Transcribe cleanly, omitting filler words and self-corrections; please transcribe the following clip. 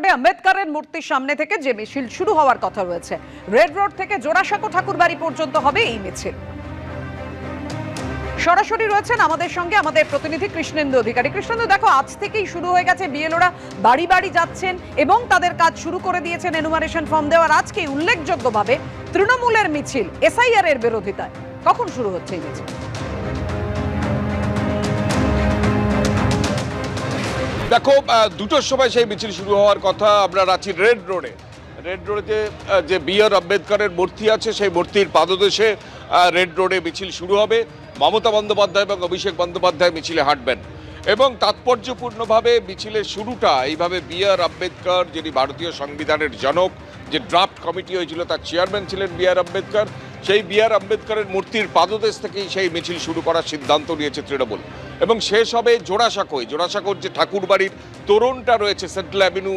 রোডে আম্বেদকরের মূর্তির সামনে থেকে যে মিছিল শুরু হওয়ার কথা রয়েছে, রেড রোড থেকে জোড়াসাঁকো ঠাকুরবাড়ি পর্যন্ত হবে এই মিছিল। সরাসরি রয়েছেন আমাদের সঙ্গে আমাদের প্রতিনিধি কৃষ্ণেন্দু অধিকারী। কৃষ্ণেন্দু, দেখো আজ থেকেই শুরু হয়ে গেছে, বিএলওরা বাড়ি বাড়ি যাচ্ছেন এবং তাদের কাজ শুরু করে দিয়েছেন এনুমারেশন ফর্ম দেওয়ার। আজকে উল্লেখযোগ্যভাবে তৃণমূলের মিছিল এসআইআর এর বিরোধিতায়। কখন শুরু হচ্ছে এই মিছিল? দেখো, দুটোর সময় সেই মিছিল শুরু হওয়ার কথা। আমরা রাঁচির রেড রোডে যে বি.আর. আম্বেদকরের মূর্তি আছে, সেই মূর্তির পাদদেশে রেড রোডে মিছিল শুরু হবে। মমতা বন্দ্যোপাধ্যায় এবং অভিষেক বন্দ্যোপাধ্যায় মিছিলে হাঁটবেন এবং তাৎপর্যপূর্ণভাবে মিছিলের শুরুটা এইভাবে বি.আর. আম্বেদকর, যিনি ভারতীয় সংবিধানের জনক, যে ড্রাফট কমিটি হয়েছিল তার চেয়ারম্যান ছিলেন বি.আর. আম্বেদকর, সেই বি.আর. আম্বেদকরের মূর্তির পাদদেশ থেকেই সেই মিছিল শুরু করার সিদ্ধান্ত নিয়েছে তৃণমূল এবং শেষ হবে জোড়াসাঁকোয়। জোড়াসাঁকোর যে ঠাকুরবাড়ির তোরণটা রয়েছে, সেন্ট্রাল অ্যাভিনিউ